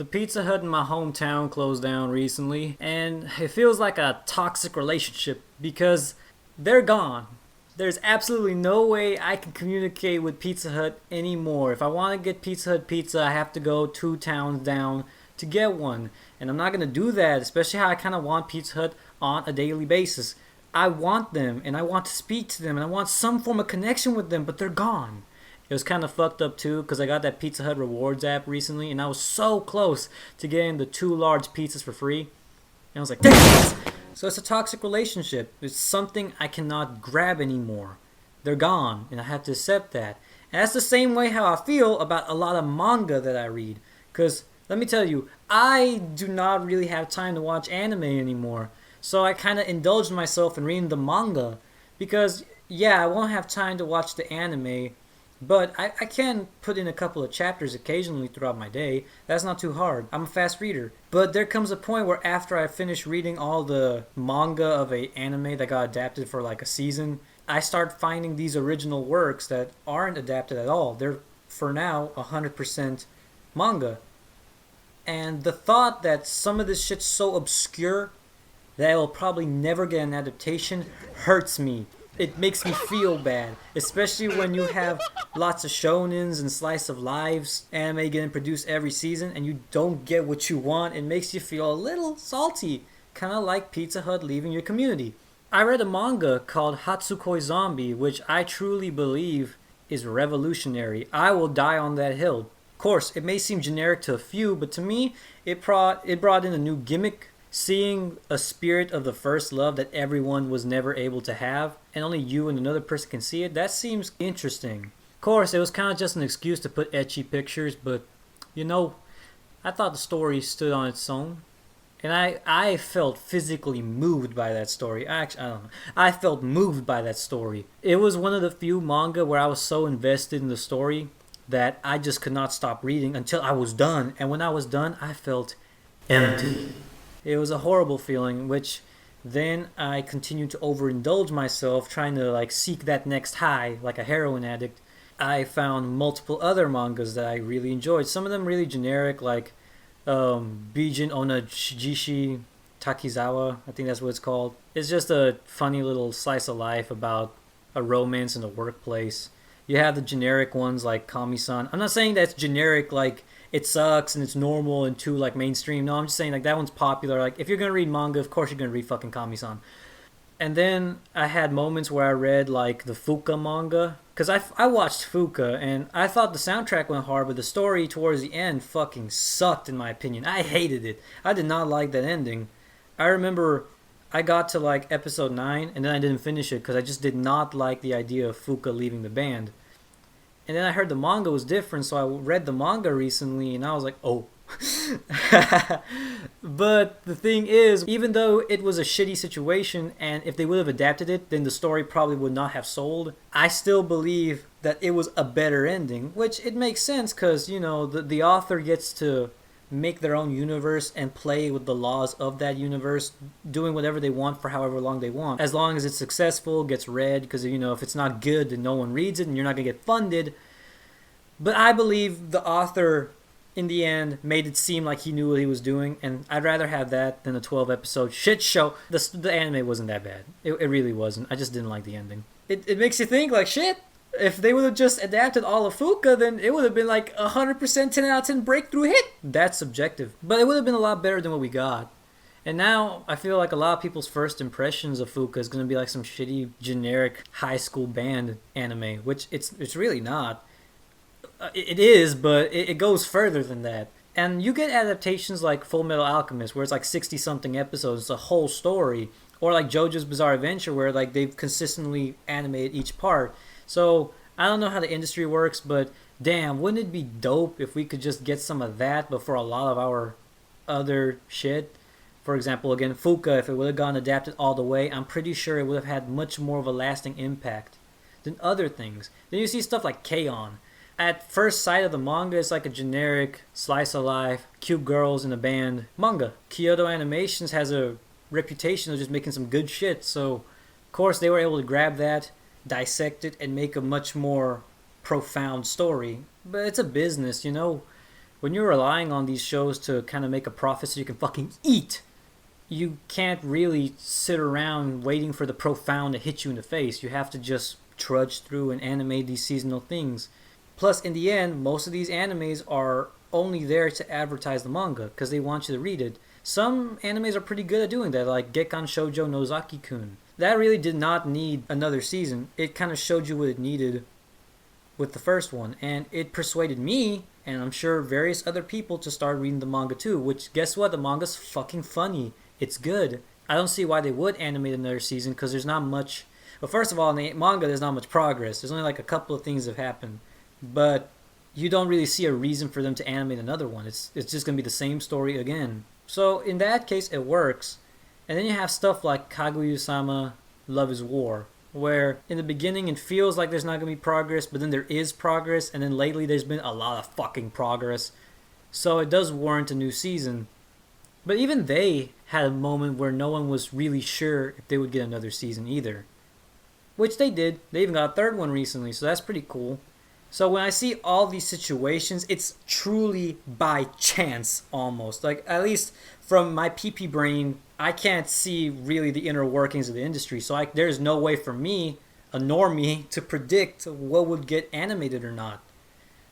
The Pizza Hut in my hometown closed down recently, and it feels like a toxic relationship because they're gone. There's absolutely no way I can communicate with Pizza Hut anymore. If I want to get Pizza Hut pizza, I have to go 2 towns down to get one. And I'm not going to do that, especially how I kind of want Pizza Hut on a daily basis. I want them, and I want to speak to them, and I want some form of connection with them, but they're gone. It was kind of fucked up too because I got that Pizza Hut rewards app recently and I was so close to getting the 2 large pizzas for free. And I was like, damn it! So it's a toxic relationship. It's something I cannot grab anymore. They're gone and I have to accept that. And that's the same way how I feel about a lot of manga that I read. Because let me tell you, I do not really have time to watch anime anymore. So I kind of indulged myself in reading the manga. Because, yeah, I won't have time to watch the anime. But I can put in a couple of chapters occasionally throughout my day. That's not too hard. I'm a fast reader. But there comes a point where after I finish reading all the manga of a anime that got adapted for like a season, I start finding these original works that aren't adapted at all. They're, for now, 100% manga. And the thought that some of this shit's so obscure that it will probably never get an adaptation hurts me. It makes me feel bad, especially when you have lots of shonens and slice of lives anime getting produced every season and you don't get what you want. It makes you feel a little salty, kind of like Pizza Hut leaving your community. I read a manga called Hatsukoi Zombie, which I truly believe is revolutionary. I will die on that hill. Of course, it may seem generic to a few, but to me, it brought in a new gimmick. Seeing a spirit of the first love that everyone was never able to have, and only you and another person can see it, that seems interesting. Of course, it was kind of just an excuse to put ecchi pictures, but, you know, I thought the story stood on its own. And I felt physically moved by that story. Actually, I don't know. I felt moved by that story. It was one of the few manga where I was so invested in the story that I just could not stop reading until I was done. And when I was done, I felt empty. It was a horrible feeling, which then I continued to overindulge myself, trying to like seek that next high, like a heroin addict. I found multiple other mangas that I really enjoyed. Some of them really generic, like Bijin Onajishi Takizawa, I think that's what it's called. It's just a funny little slice of life about a romance in the workplace. You have the generic ones like Kami-san. I'm not saying that's generic like it sucks and it's normal and too like mainstream. No, I'm just saying like that one's popular. Like if you're gonna read manga, of course you're gonna read fucking Kami-san. And then I had moments where I read like the Fuka manga, because I watched Fuka and I thought the soundtrack went hard, but the story towards the end fucking sucked in my opinion. I hated it. I did not like that ending. I remember I got to like episode 9 and then I didn't finish it because I just did not like the idea of Fuka leaving the band. And then I heard the manga was different, so I read the manga recently, and I was like, oh. But the thing is, even though it was a shitty situation, and if they would have adapted it, then the story probably would not have sold, I still believe that it was a better ending, which it makes sense, because, you know, the author gets to make their own universe and play with the laws of that universe, doing whatever they want for however long they want. As long as it's successful, gets read, because, you know, if it's not good, then no one reads it and you're not going to get funded. But I believe the author, in the end, made it seem like he knew what he was doing, and I'd rather have that than a 12-episode shit show. The anime wasn't that bad. It really wasn't. I just didn't like the ending. It makes you think, like, shit, if they would have just adapted all of Fuka, then it would have been like 100% 10 out of 10 breakthrough hit. That's subjective. But it would have been a lot better than what we got. And now I feel like a lot of people's first impressions of Fuka is going to be like some shitty, generic high school band anime, which it's really not. It is, but it goes further than that. And you get adaptations like Full Metal Alchemist, where it's like 60-something episodes, it's a whole story. Or like JoJo's Bizarre Adventure, where like they've consistently animated each part. So I don't know how the industry works, but damn, wouldn't it be dope if we could just get some of that, but for a lot of our other shit? For example, again, Fuka, if it would have gone adapted all the way, I'm pretty sure it would have had much more of a lasting impact than other things. Then you see stuff like K-On! At first sight of the manga, it's like a generic slice of life, cute girls in a band manga. Kyoto Animations has a reputation of just making some good shit, so of course they were able to grab that, dissect it, and make a much more profound story. But it's a business, you know. When you're relying on these shows to kind of make a profit so you can fucking eat, you can't really sit around waiting for the profound to hit you in the face. You have to just trudge through and animate these seasonal things. Plus, in the end, most of these animes are only there to advertise the manga because they want you to read it. Some animes are pretty good at doing that, like Gekkan Shoujo Nozaki-kun. That really did not need another season. It kind of showed you what it needed with the first one, and it persuaded me, and I'm sure various other people, to start reading the manga too, which, guess what? The manga's fucking funny. It's good. I don't see why they would animate another season, because there's not much... Well, first of all, in the manga, there's not much progress. There's only like a couple of things that have happened. But you don't really see a reason for them to animate another one. It's just going to be the same story again. So in that case, it works. And then you have stuff like Kaguya-sama Love is War, where in the beginning it feels like there's not going to be progress, but then there is progress, and then lately there's been a lot of fucking progress. So it does warrant a new season. But even they had a moment where no one was really sure if they would get another season either. Which they did. They even got a third one recently, so that's pretty cool. So when I see all these situations, it's truly by chance almost. Like, at least from my PP brain, I can't see really the inner workings of the industry. So there's no way for me, a normie, to predict what would get animated or not.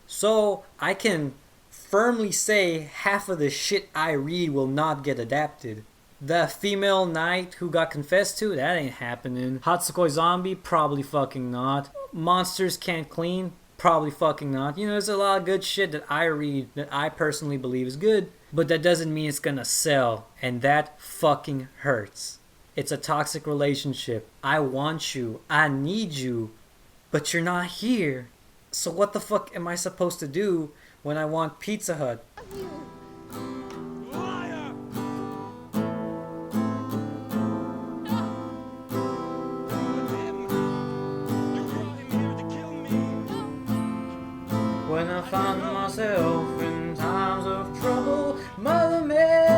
So I can firmly say half of the shit I read will not get adapted. The female knight who got confessed to, that ain't happening. Hatsukoi Zombie, probably fucking not. Monsters Can't Clean, probably fucking not. You know, there's a lot of good shit that I read that I personally believe is good, but that doesn't mean it's gonna sell, and that fucking hurts. It's a toxic relationship. I want you, I need you, but you're not here. So what the fuck am I supposed to do when I want Pizza Hut? When I find myself in times of trouble, Mother Mary